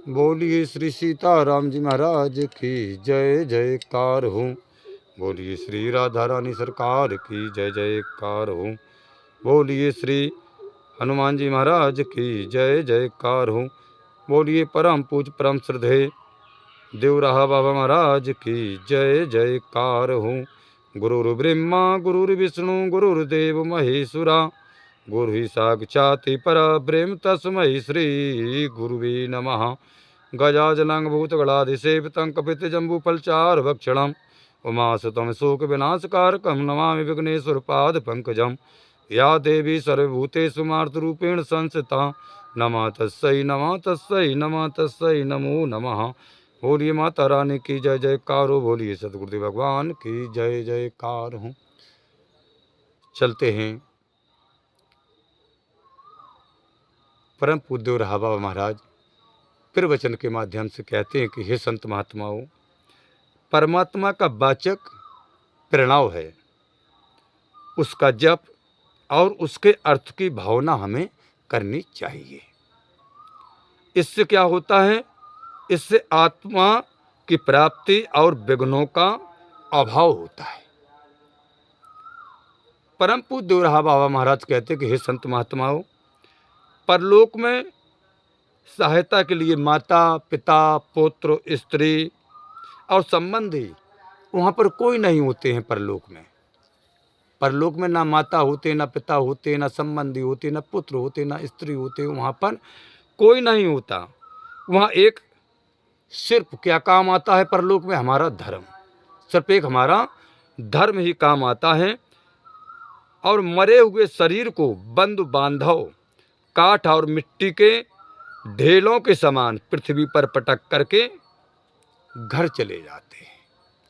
बोलिए श्री सीताराम जी महाराज की जय जयकार हो। बोलिए श्री राधा रानी सरकार की जय जयकार हो। बोलिए श्री हनुमान जी महाराज की जय जयकार हो। बोलिए परम पूज परम श्रद्धेय देवराहा बाबा महाराज की जय जयकार हो। गुरुर्ब्रह्मा गुरुर्विष्णु गुरुर्देव महेश्वरा गुरु साक्षात् परब्रह्म तस्मै श्री गुरुवे नमः। गजाजलं भूतगणाधिसेवितं कपितजम्बूफलचारुभक्षणम् उमासुतं शोकविनाशकारकं नमामि विघ्नेश्वरपादपङ्कजं। या देवी सर्वभूतेषु मातृरूपेण संस्थिता नमः तस्यै नमः तस्यै नमो नमः। बोलिए माता रानी की जय जयकार हो। बोलिए सतगुरुदेव भगवान की जय जयकार हो। चलते हैं परम पूज्य रहा बाबा महाराज फिर वचन के माध्यम से कहते हैं कि हे संत महात्माओं, परमात्मा का वाचक प्रणव है, उसका जप और उसके अर्थ की भावना हमें करनी चाहिए। इससे क्या होता है? इससे आत्मा की प्राप्ति और विघ्नों का अभाव होता है। परम पूज्य देवराहा बाबा महाराज कहते हैं कि हे संत महात्माओं, परलोक में सहायता के लिए माता पिता पुत्र स्त्री और संबंधी वहाँ पर कोई नहीं होते हैं। परलोक में ना माता होते, ना पिता होते, ना संबंधी होते, ना पुत्र होते, ना स्त्री होते। वहाँ पर कोई नहीं होता। वहाँ एक सिर्फ क्या काम आता है परलोक में? हमारा धर्म। सिर्फ एक हमारा धर्म ही काम आता है। और मरे हुए शरीर को बंधु बांधव काठ और मिट्टी के ढेलों के समान पृथ्वी पर पटक करके घर चले जाते हैं।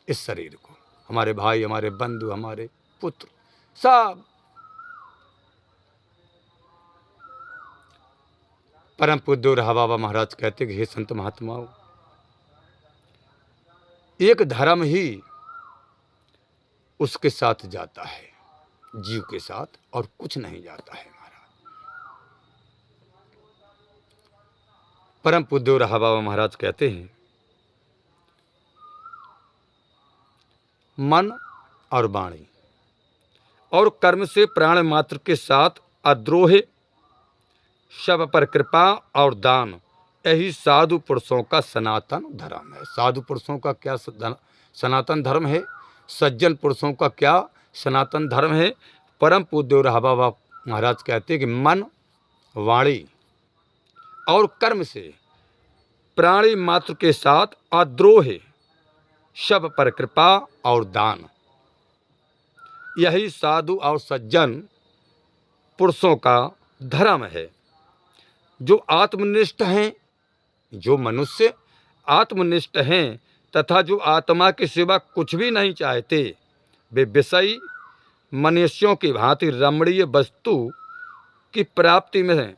इस शरीर को हमारे भाई, हमारे बंधु, हमारे पुत्र सब। परम पूज्य रहा बाबा महाराज कहते कि हे संत महात्माओं, एक धर्म ही उसके साथ जाता है, जीव के साथ, और कुछ नहीं जाता है महाराज। परम पूज्य रहा बाबा महाराज कहते हैं मन और वाणी और कर्म से प्राण मात्र के साथ अद्रोह, शव पर कृपा और दान, यही साधु पुरुषों का सनातन धर्म है। साधु पुरुषों का क्या सनातन धर्म है? सज्जन पुरुषों का क्या सनातन धर्म है? परम पूज्य रहा बाबा महाराज कहते हैं कि मन वाणी और कर्म से प्राणी मात्र के साथ अद्रोह, शव पर कृपा और दान, यही साधु और सज्जन पुरुषों का धर्म है। जो आत्मनिष्ठ हैं, जो मनुष्य आत्मनिष्ठ हैं तथा जो आत्मा के सिवा कुछ भी नहीं चाहते, वे विषयी मनुष्यों की भांति रमणीय वस्तु की प्राप्ति में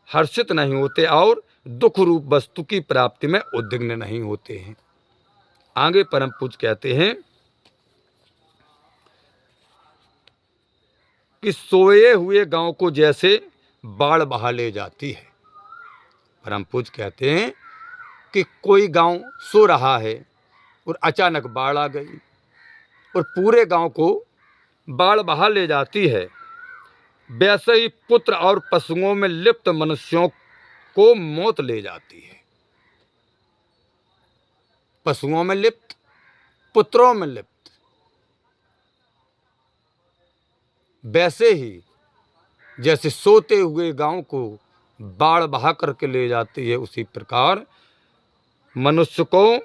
हर्षित नहीं होते और दुख रूप वस्तु की प्राप्ति में उद्विग्न नहीं होते हैं। आगे परम पूज्य कहते हैं कि सोए हुए गांव को जैसे बाढ़ बहा ले जाती है। परम पूज्य कहते हैं कि कोई गांव सो रहा है और अचानक बाढ़ आ गई और पूरे गांव को बाढ़ बहा ले जाती है, वैसे ही पुत्र और पशुओं में लिप्त मनुष्यों को मौत ले जाती है। पशुओं में लिप्त, पुत्रों में लिप्त, वैसे ही जैसे सोते हुए गांव को बाढ़ बहा करके ले जाती है, उसी प्रकार मनुष्य को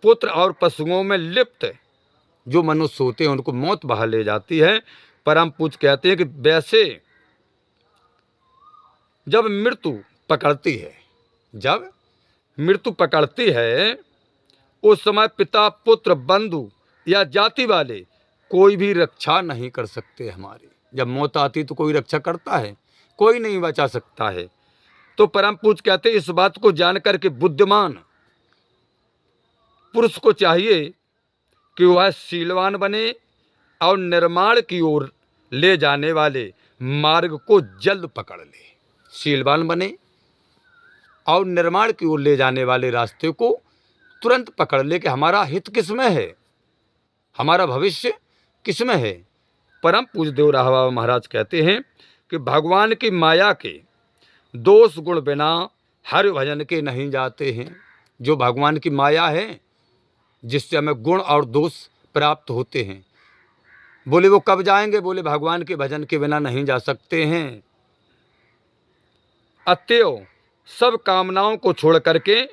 पुत्र और पशुओं में लिप्त जो मनुष्य होते हैं उनको मौत बहा ले जाती है। परम पूज्य कहते हैं कि वैसे जब मृत्यु पकड़ती है उस समय पिता पुत्र बंधु या जाति वाले कोई भी रक्षा नहीं कर सकते हमारी। जब मौत आती तो कोई रक्षा करता है? कोई नहीं बचा सकता है। तो परम पूज्य कहते हैं इस बात को जानकर के बुद्धिमान पुरुष को चाहिए कि वह शीलवान बने और निर्माण की ओर ले जाने वाले मार्ग को जल्द पकड़ ले। शीलवान बने और निर्माण की ओर ले जाने वाले रास्ते को तुरंत पकड़ ले कि हमारा हित किसमें है, हमारा भविष्य किसमें है। परम पूज्य देव राहा बाबा महाराज कहते हैं कि भगवान की माया के दोष गुण बिना हरि भजन के नहीं जाते हैं। जो भगवान की माया है जिससे हमें गुण और दोष प्राप्त होते हैं, बोले वो कब जाएंगे, बोले भगवान के भजन के बिना नहीं जा सकते हैं। अतएव सब कामनाओं को छोड़ करके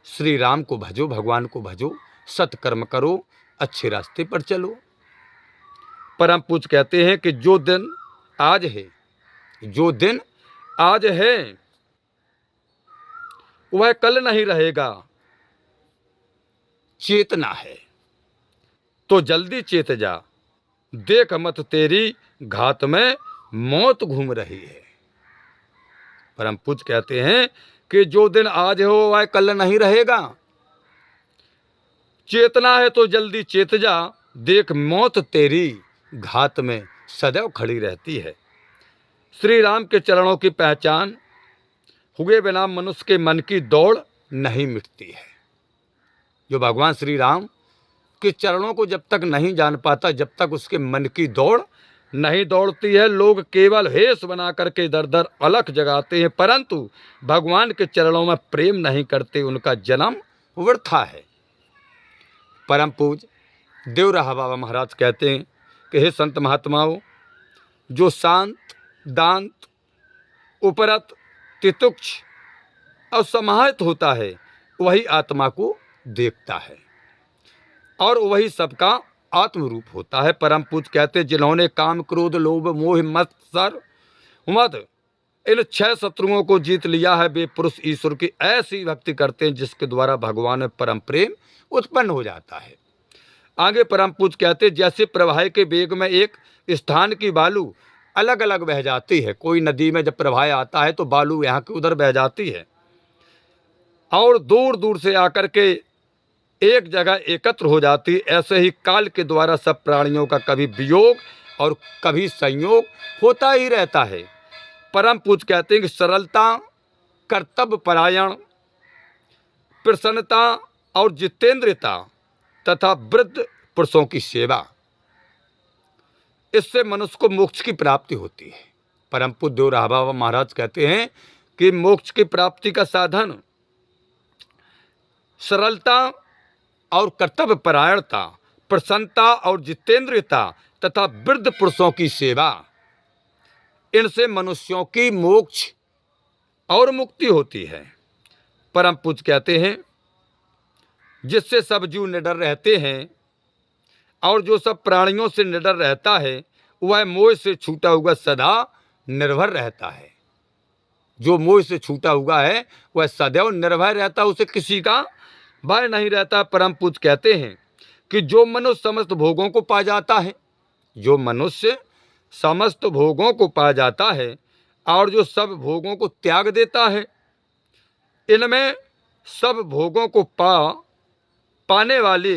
श्री राम को भजो, भगवान को भजो, सत्कर्म करो, अच्छे रास्ते पर चलो। परम पूज्य कहते हैं कि जो दिन आज है, जो दिन आज है वह कल नहीं रहेगा। चेतना है तो जल्दी चेत जा, देख मत तेरी घात में मौत घूम रही है। परम पूज्य कहते हैं कि जो दिन आज हो वह कल नहीं रहेगा। चेतना है तो जल्दी चेत जा, देख मौत तेरी घात में सदैव खड़ी रहती है। श्री राम के चरणों की पहचान हुए बिना मनुष्य के मन की दौड़ नहीं मिटती है। जो भगवान श्री राम के चरणों को जब तक नहीं जान पाता, जब तक उसके मन की दौड़ नहीं दौड़ती है, लोग केवल भेष बना करके दर दर अलख जगाते हैं, परंतु भगवान के चरणों में प्रेम नहीं करते, उनका जन्म व्यर्था है। परम पूज्य देव राहा बाबा महाराज कहते हैं कि हे संत महात्माओं, जो शांत, दांत, उपरत, तितुक्ष और समाहित होता है वही आत्मा को देखता है और वही सबका आत्मरूप होता है। परम पूज्य कहते हैं जिन्होंने काम, क्रोध, लोभ, मोह, मत्सर, मद इन 6 शत्रुओं को जीत लिया है, वे पुरुष ईश्वर की ऐसी भक्ति करते हैं जिसके द्वारा भगवान में परम प्रेम उत्पन्न हो जाता है। आगे परम पूज्य कहते हैं जैसे प्रवाह के वेग में एक स्थान की बालू अलग अलग बह जाती है, कोई नदी में जब प्रवाह आता है तो बालू यहाँ की उधर बह जाती है और दूर दूर से आकर के एक जगह एकत्र हो जाती है, ऐसे ही काल के द्वारा सब प्राणियों का कभी वियोग और कभी संयोग होता ही रहता है। परम पूज्य कहते हैं कि सरलता, कर्तव्य परायण, प्रसन्नता और जितेंद्रियता तथा वृद्ध पुरुषों की सेवा, इससे मनुष्य को मोक्ष की प्राप्ति होती है। परम पूज्य देव राहा बाबा महाराज कहते हैं कि मोक्ष की प्राप्ति का साधन सरलता और कर्तव्य परायणता, प्रसन्नता और जितेंद्रियता तथा वृद्ध पुरुषों की सेवा, इनसे मनुष्यों की मोक्ष और मुक्ति होती है। परम पूज्य कहते हैं जिससे सब जीव निडर रहते हैं और जो सब प्राणियों से निडर रहता है वह मोह से छूटा हुआ सदा निर्भर रहता है। जो मोह से छूटा हुआ है वह सदैव निर्भय रहता, उसे किसी का भय नहीं रहता। परम पूज्य कहते हैं कि जो मनुष्य समस्त भोगों को पा जाता है, जो मनुष्य समस्त भोगों को पा जाता है और जो सब भोगों को त्याग देता है, इनमें सब भोगों को पाने वाले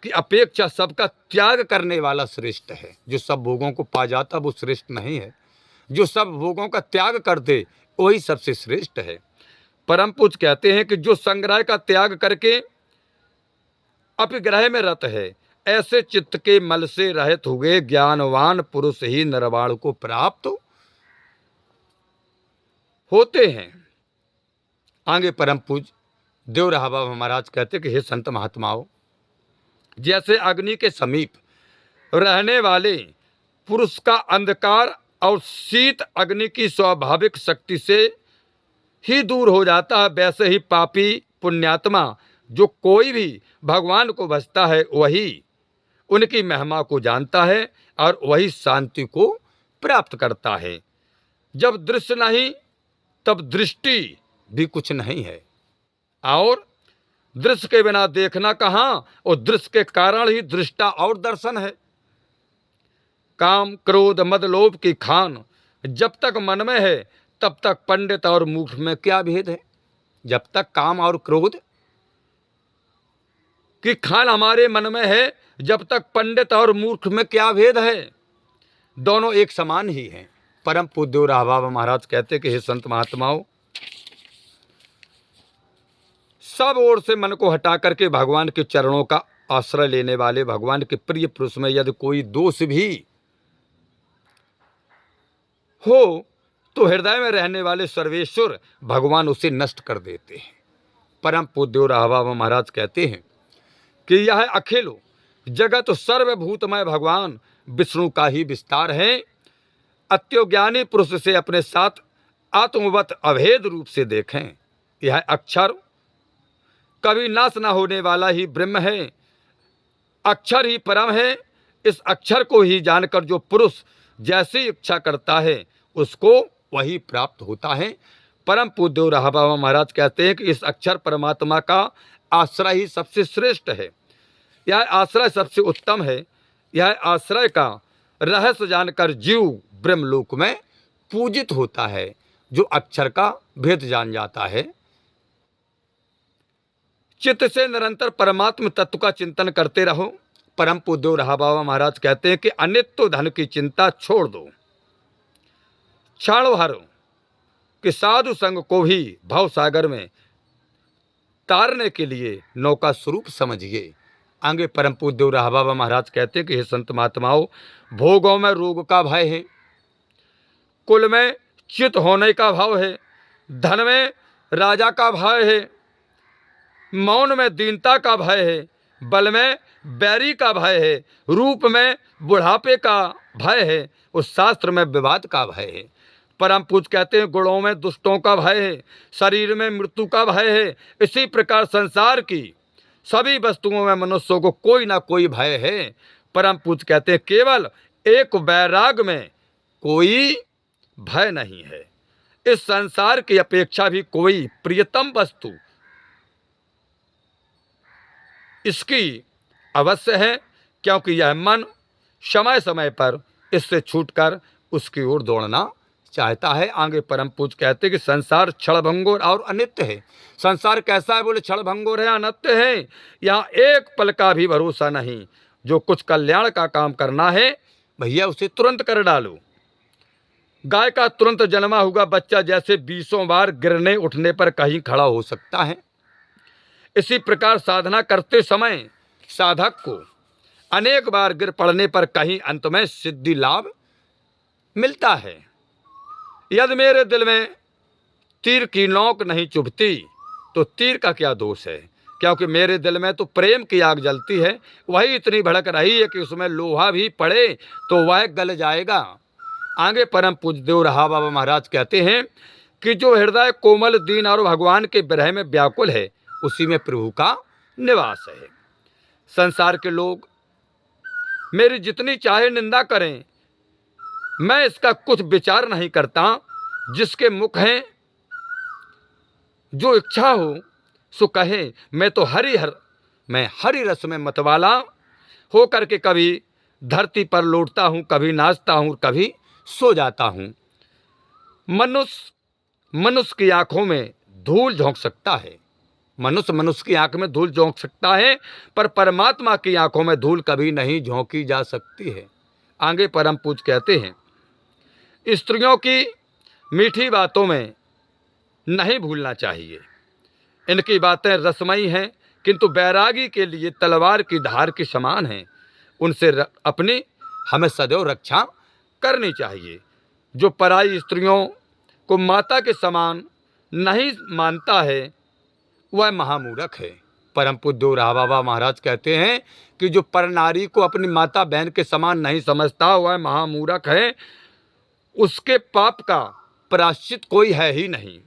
की अपेक्षा सबका त्याग करने वाला श्रेष्ठ है। जो सब भोगों को पा जाता वो श्रेष्ठ नहीं है, जो सब भोगों का त्याग कर दे वही सबसे श्रेष्ठ है। परम पूज्य कहते हैं कि जो संग्रह का त्याग करके अपग्रह में रत है, ऐसे चित्त के मल से रहित हुए ज्ञानवान पुरुष ही निर्वाण को प्राप्त होते हैं। आगे परम पूज्य देव राहा बाबा महाराज कहते हैं कि हे संत महात्माओं, जैसे अग्नि के समीप रहने वाले पुरुष का अंधकार और शीत अग्नि की स्वाभाविक शक्ति से ही दूर हो जाता है, वैसे ही पापी पुण्यात्मा जो कोई भी भगवान को भजता है वही उनकी महिमा को जानता है और वही शांति को प्राप्त करता है। जब दृश्य नहीं तब दृष्टि भी कुछ नहीं है और दृश्य के बिना देखना कहाँ, और दृश्य के कारण ही दृष्टा और दर्शन है। काम, क्रोध, मद, लोभ की खान जब तक मन में है तब तक पंडित और मूर्ख में क्या भेद है। जब तक काम और क्रोध की खान हमारे मन में है, जब तक पंडित और मूर्ख में क्या भेद है, दोनों एक समान ही हैं। परम पूज्य देव राहा बाबा महाराज कहते कि हे संत महात्माओं, सब ओर से मन को हटा करके भगवान के चरणों का आश्रय लेने वाले भगवान के प्रिय पुरुष में यदि कोई दोष भी हो तो हृदय में रहने वाले सर्वेश्वर भगवान उसे नष्ट कर देते हैं। परम पूज्य राहबाबा महाराज कहते हैं कि यह अखिलो जगत सर्वभूतमय भगवान विष्णु का ही विस्तार है। अत्योज्ञानी पुरुष से अपने साथ आत्मवत अभेद रूप से देखें। यह अक्षर कभी नाश न होने वाला ही ब्रह्म है, अक्षर ही परम है। इस अक्षर को ही जानकर जो पुरुष जैसी इच्छा करता है उसको वही प्राप्त होता है। परम पूज्य राहबाबा महाराज कहते हैं कि इस अक्षर परमात्मा का आश्रय ही सबसे श्रेष्ठ है, यह आश्रय सबसे उत्तम है। यह आश्रय का रहस्य जानकर जीव ब्रह्मलोक में पूजित होता है, जो अक्षर का भेद जान जाता है। चित्त से निरंतर परमात्म तत्व का चिंतन करते रहो। परम पूज्य राहबाबा महाराज कहते हैं कि अनित्य धन की चिंता छोड़ दो, क्षण भर कि साधु संग को भी भव सागर में तारने के लिए नौका स्वरूप समझिए। आगे परम पूज्य राहबाबा महाराज कहते हैं कि हे संत महात्माओं, भोगों में रोग का भय है, कुल में चित होने का भाव है, धन में राजा का भय है, मौन में दीनता का भय है, बल में बैरी का भय है, रूप में बुढ़ापे का भय है, उस शास्त्र में विवाद का भय है। परम पूज्य कहते हैं गुणों में दुष्टों का भय है, शरीर में मृत्यु का भय है। इसी प्रकार संसार की सभी वस्तुओं में मनुष्यों को कोई ना कोई भय है। परम पूज्य कहते हैं केवल एक वैराग में कोई भय नहीं है। इस संसार की अपेक्षा भी कोई प्रियतम वस्तु इसकी अवश्य है, क्योंकि यह मन समय समय पर इससे छूटकर उसकी ओर दौड़ना चाहता है। आगे परम पूज्य कहते हैं कि संसार क्षणभंगुर और अनित्य है। संसार कैसा है? बोले क्षणभंगुर है, अनित्य है। यहाँ एक पल का भी भरोसा नहीं। जो कुछ कल्याण का काम करना है भैया उसे तुरंत कर डालो। गाय का तुरंत जन्मा हुआ बच्चा जैसे 20 बार गिरने उठने पर कहीं खड़ा हो सकता है, इसी प्रकार साधना करते समय साधक को अनेक बार गिर पड़ने पर कहीं अंत में सिद्धि लाभ मिलता है। यदि मेरे दिल में तीर की नोक नहीं चुभती तो तीर का क्या दोष है, क्योंकि मेरे दिल में तो प्रेम की आग जलती है, वही इतनी भड़क रही है कि उसमें लोहा भी पड़े तो वह गल जाएगा। आगे परम पूज्य देव राहबाबा महाराज कहते हैं कि जो हृदय कोमल दीन और भगवान के विरह में व्याकुल है उसी में प्रभु का निवास है। संसार के लोग मेरी जितनी चाहे निंदा करें, मैं इसका कुछ विचार नहीं करता। जिसके मुख हैं जो इच्छा हो सो कहे, मैं हरि रस में मतवाला हो करके कभी धरती पर लौटता हूँ, कभी नाचता हूँ, कभी सो जाता हूँ। मनुष्य की आंखों में धूल झोंक सकता है, मनुष्य की आंख में धूल झोंक सकता है, पर परमात्मा की आंखों में धूल कभी नहीं झोंकी जा सकती है। आगे परम पूज्य कहते हैं स्त्रियों की मीठी बातों में नहीं भूलना चाहिए। इनकी बातें रसमयी हैं, किंतु बैरागी के लिए तलवार की धार के समान हैं। उनसे अपनी हमें सदैव रक्षा करनी चाहिए। जो पराई स्त्रियों को माता के समान नहीं मानता है वह महामूर्ख है। परम पूज्य राहबाबा महाराज कहते हैं कि जो पर नारी को अपनी माता बहन के समान नहीं समझता वह महामूर्ख है, उसके पाप का प्रायश्चित कोई है ही नहीं।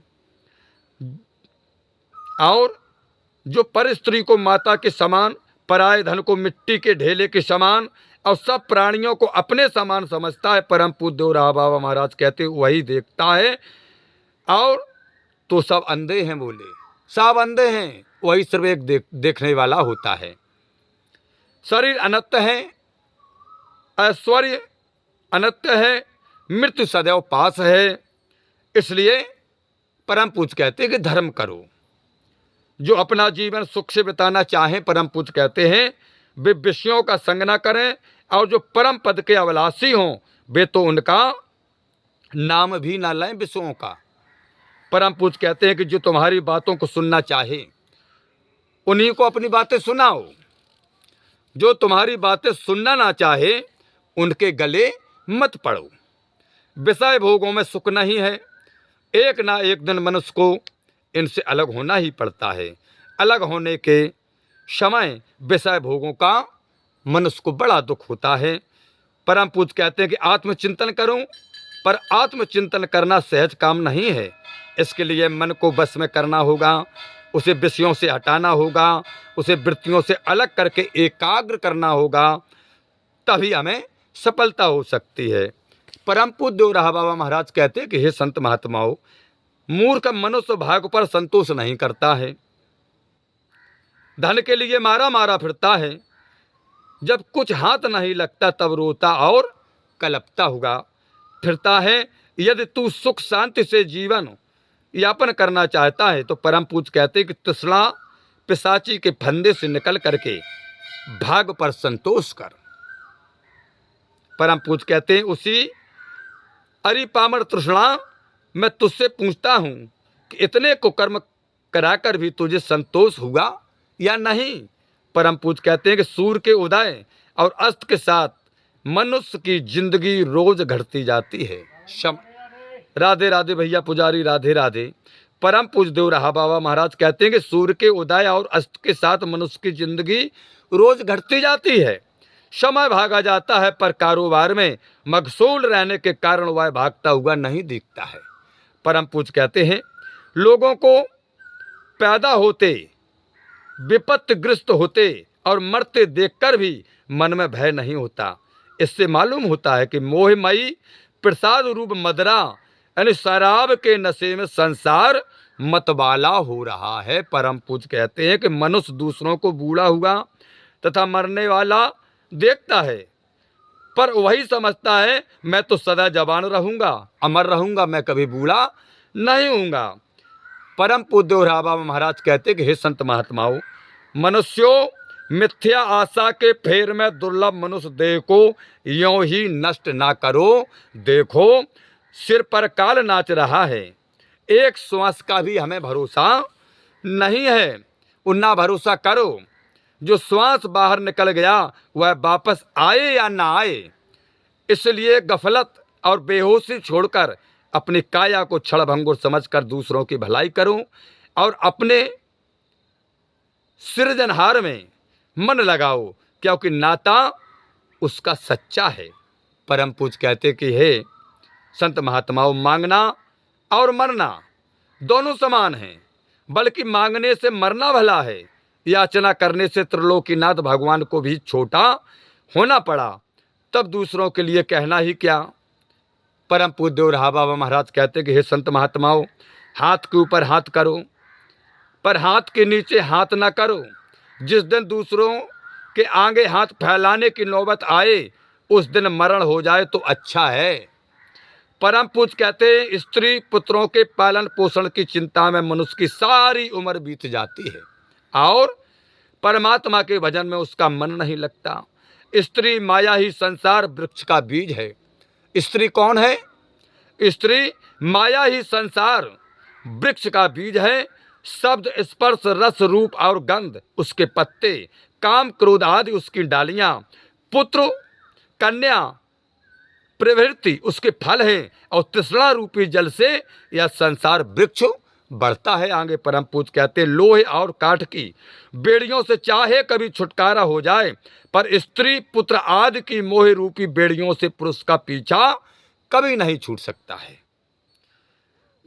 और जो पर स्त्री को माता के समान, पराये धन को मिट्टी के ढेले के समान और सब प्राणियों को अपने समान समझता है, परम पूज्य राहबाबा महाराज कहते वही देखता है। और तो सब अंधे हैं, बोले सब अंधे हैं, वही सिर्फ एक देखने वाला होता है। शरीर अनित्य है, ऐश्वर्य अनित्य है, मृत्यु सदैव पास है। इसलिए परम पूज्य कहते हैं कि धर्म करो। जो अपना जीवन सुख से बिताना चाहें, परम पूज्य कहते हैं वे विषयों का संग न करें, और जो परम पद के अभिलाषी हों वे तो उनका नाम भी न लें विषयों का। परम पूज्य कहते हैं कि जो तुम्हारी बातों को सुनना चाहे उन्हीं को अपनी बातें सुनाओ। जो तुम्हारी बातें सुनना ना चाहे उनके गले मत पड़ो। विषय भोगों में सुख नहीं है, एक ना एक दिन मनुष्य को इनसे अलग होना ही पड़ता है। अलग होने के समय विषय भोगों का मनुष्य को बड़ा दुख होता है। परम पूज्य कहते हैं कि आत्मचिंतन करूं, पर आत्मचिंतन करना सहज काम नहीं है। इसके लिए मन को बस में करना होगा, उसे विषयों से हटाना होगा, उसे वृत्तियों से अलग करके एकाग्र करना होगा, तभी हमें सफलता हो सकती है। परम पूज्य देवराहा बाबा महाराज कहते हैं कि हे संत महात्माओं, मूर्ख मनुष्य भाग्य पर संतोष नहीं करता है, धन के लिए मारा मारा फिरता है, जब कुछ हाथ नहीं लगता तब रोता और कलपता हुआ फिरता है। यदि तू सुख शांति से जीवन यापन करना चाहता है तो परम पूज्य कहते हैं कि तृष्णा पिशाची के फंदे से निकल करके भाग पर संतोष कर। परम पूज्य कहते हैं उसी अरि पामर तृष्णा, मैं तुझसे पूछता हूं कि इतने को कर्म कराकर भी तुझे संतोष हुआ या नहीं। परम पूज्य कहते हैं कि सूर्य के उदय और अस्त के साथ मनुष्य की जिंदगी रोज घटती जाती है। राधे राधे भैया पुजारी, राधे राधे। परम पूज्य देवराहा बाबा महाराज कहते हैं कि सूर्य के उदय और अस्त के साथ मनुष्य की जिंदगी रोज घटती जाती है। समय भागा जाता है पर कारोबार में मशगूल रहने के कारण वह भागता हुआ नहीं दिखता है। परम पूज्य कहते हैं लोगों को पैदा होते, विपत्तिग्रस्त होते और मरते देखकर भी मन में भय नहीं होता। इससे मालूम होता है कि मोहमयी प्रसाद रूप मदरा यानी शराब के नशे में संसार मतवाला हो रहा है। परम पूज्य कहते हैं कि मनुष्य दूसरों को बूढ़ा हुआ तथा मरने वाला देखता है, पर वही समझता है मैं तो सदा जवान रहूंगा, अमर रहूंगा, मैं कभी बूढ़ा नहीं होऊंगा। परम पूज्य देवराहा बाबा महाराज कहते हैं कि हे संत महात्माओं, मनुष्यों मिथ्या आशा के फेर में दुर्लभ मनुष्य देह को यों ही नष्ट ना करो। देखो सिर पर काल नाच रहा है, एक श्वास का भी हमें भरोसा नहीं है। उन्ना भरोसा करो जो श्वास बाहर निकल गया वह वापस आए या ना आए। इसलिए गफलत और बेहोशी छोड़कर अपनी काया को क्षणभंगुर समझकर दूसरों की भलाई करो और अपने सृजनहार में मन लगाओ, क्योंकि नाता उसका सच्चा है। परम पूज्य कहते कि हे संत महात्माओं, मांगना और मरना दोनों समान हैं, बल्कि मांगने से मरना भला है। याचना करने से त्रिलोकीनाथ भगवान को भी छोटा होना पड़ा, तब दूसरों के लिए कहना ही क्या। परम पूज्य देवराहा बाबा महाराज कहते कि हे संत महात्माओं, हाथ के ऊपर हाथ करो पर हाथ के नीचे हाथ ना करो। जिस दिन दूसरों के आगे हाथ फैलाने की नौबत आए उस दिन मरण हो जाए तो अच्छा है। परम पूज्य कहते हैं स्त्री पुत्रों के पालन पोषण की चिंता में मनुष्य की सारी उम्र बीत जाती है और परमात्मा के भजन में उसका मन नहीं लगता। स्त्री माया ही संसार वृक्ष का बीज है। स्त्री कौन है? स्त्री माया ही संसार वृक्ष का बीज है। शब्द स्पर्श रस रूप और गंध उसके पत्ते, काम क्रोध आदि उसकी डालियां, पुत्र कन्या प्रवृत्ति उसके फल हैं और तृष्णा रूपी जल से यह संसार वृक्ष बढ़ता है आगे। परम पूज्य कहते हैं लोहे और काठ की बेड़ियों से चाहे कभी छुटकारा हो जाए, पर स्त्री पुत्र आदि की मोह रूपी बेड़ियों से पुरुष का पीछा कभी नहीं छूट सकता है।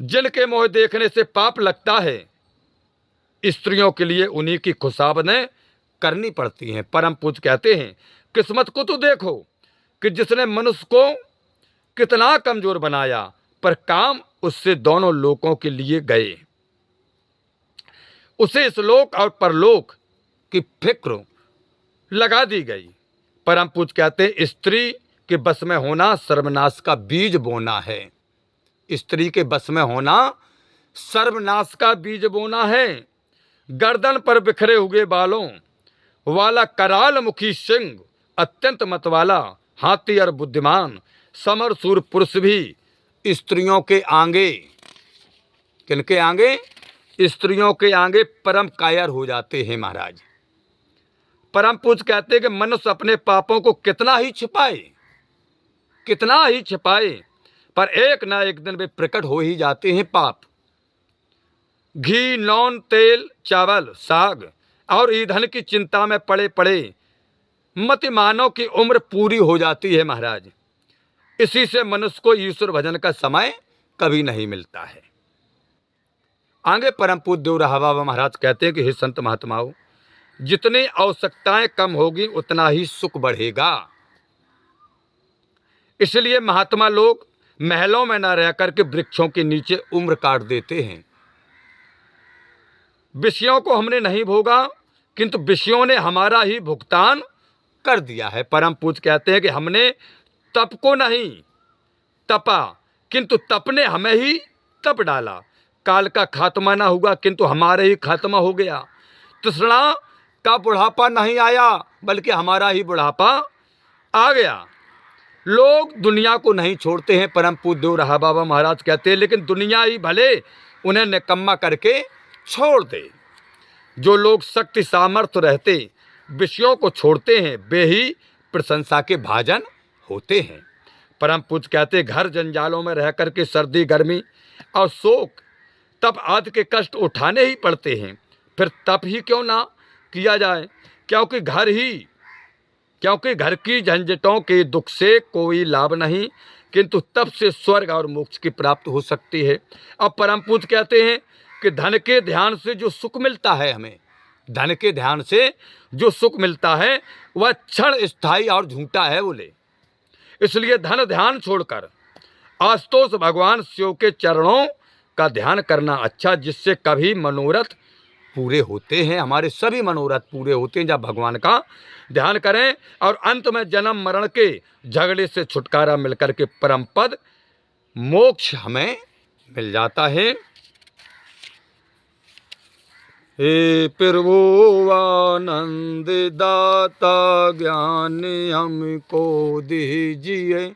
जिनके मोह देखने से पाप लगता है, स्त्रियों के लिए उन्हीं की खुशामदें करनी पड़ती हैं। परम पूज्य कहते हैं किस्मत को तो देखो कि जिसने मनुष्य को कितना कमजोर बनाया, पर काम उससे दोनों लोकों के लिए गए। उसे इस लोक और परलोक की फिक्र लगा दी गई। परम पूज्य कहते हैं स्त्री के बस में होना सर्वनाश का बीज बोना है। स्त्री के बस में होना सर्वनाश का बीज बोना है। गर्दन पर बिखरे हुए बालों वाला कराल मुखी सिंह, अत्यंत मतवाला हाथी और बुद्धिमान समर सूर पुरुष भी स्त्रियों के आगे, किनके आगे? स्त्रियों के आगे परम कायर हो जाते हैं महाराज। परम पूज्य कहते हैं कि मनुष्य अपने पापों को कितना ही छिपाए, कितना ही छिपाए, पर एक ना एक दिन वे प्रकट हो ही जाते हैं पाप। घी, नौन, तेल, चावल, साग और ईंधन की चिंता में पड़े पड़े मतिमानों की उम्र पूरी हो जाती है महाराज। इसी से मनुष्य को ईश्वर भजन का समय कभी नहीं मिलता है। आगे परम पूज्य देव रहा बाबा महाराज कहते हैं कि हे संत महात्माओं, जितनी आवश्यकताएं कम होगी उतना ही सुख बढ़ेगा। इसलिए महात्मा लोग महलों में न रह करके वृक्षों के नीचे उम्र काट देते हैं। विषयों को हमने नहीं भोगा, किंतु विषयों ने हमारा ही भुगतान कर दिया है। परम पूज्य कहते हैं कि हमने तप को नहीं तपा, किंतु तप ने हमें ही तप डाला। काल का खात्मा ना हुआ, किंतु हमारे ही खात्मा हो गया। तृष्णा का बुढ़ापा नहीं आया, बल्कि हमारा ही बुढ़ापा आ गया। लोग दुनिया को नहीं छोड़ते हैं, परम पूज्य देव रहा बाबा महाराज कहते हैं, लेकिन दुनिया ही भले उन्हें निकम्मा करके छोड़ दे। जो लोग शक्ति सामर्थ्य रहते विषयों को छोड़ते हैं, वे ही प्रशंसा के भाजन होते हैं। परम पूज्य कहते हैं, घर जंजालों में रह करके सर्दी, गर्मी और शोक, तप आदि के कष्ट उठाने ही पड़ते हैं। फिर तप ही क्यों ना किया जाए, क्योंकि घर की झंझटों के दुख से कोई लाभ नहीं, किंतु तप से स्वर्ग और मोक्ष की प्राप्ति हो सकती है। अब परम पूज्य कहते हैं कि धन के ध्यान से जो सुख मिलता है, हमें धन के ध्यान से जो सुख मिलता है वह क्षण स्थायी और झूठा है बोले। इसलिए धन ध्यान छोड़कर आशुतोष भगवान शिव के चरणों का ध्यान करना अच्छा, जिससे कभी मनोरथ पूरे होते हैं। हमारे सभी मनोरथ पूरे होते हैं जब भगवान का ध्यान करें, और अंत में जन्म मरण के झगड़े से छुटकारा मिलकर के परम पद मोक्ष हमें मिल जाता है। हे प्रभु आनंद दाता ज्ञान हमको दीजिए,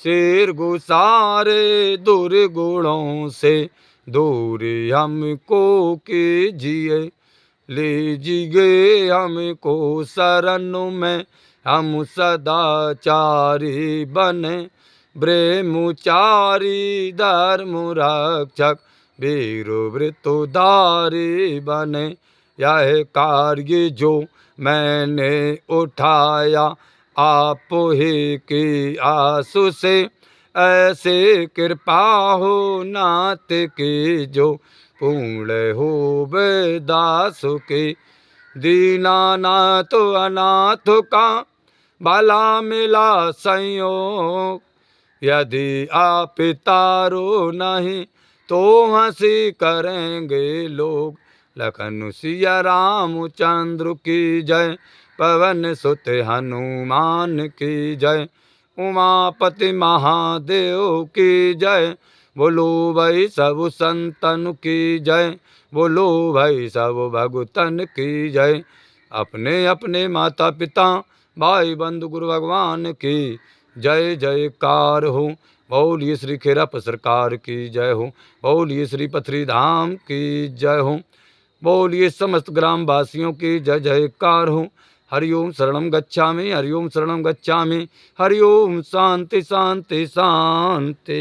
शेर गुसारे दुर्गुणों से दूर हमको कीजिए, लीजिए हमको शरण में हम सदाचारी बने, ब्रह्मचारी धर्म रक्षक वीर वृत्तधारी बने। यह कार्य जो मैंने उठाया आप ही की आंसू से, ऐसे कृपा हो नाथ की जो पूर्ण हो दास के। दीनानाथ अनाथ का भला मिला संयोग, यदि आप तारो नहीं तो हंसी करेंगे लोग। लखन सिया रामचंद्र की जय, पवन सुत हनुमान की जय, उमापति महादेव की जय। बोलो भाई सब संतन की जय, बोलो भाई सब भगतन की जय। अपने अपने माता पिता भाई बंधु गुरु भगवान की जय जयकार हो। बोलिए श्री खेरप सरकार की जय हो, बोलिए श्री पथरी धाम की जय हो, बोलिए समस्त ग्राम वासियों की जय जयकार हो। हरिओम शरणम गच्छामि, हरिओम शरणम गच्छामि, हरिओम शांति शांति शांति।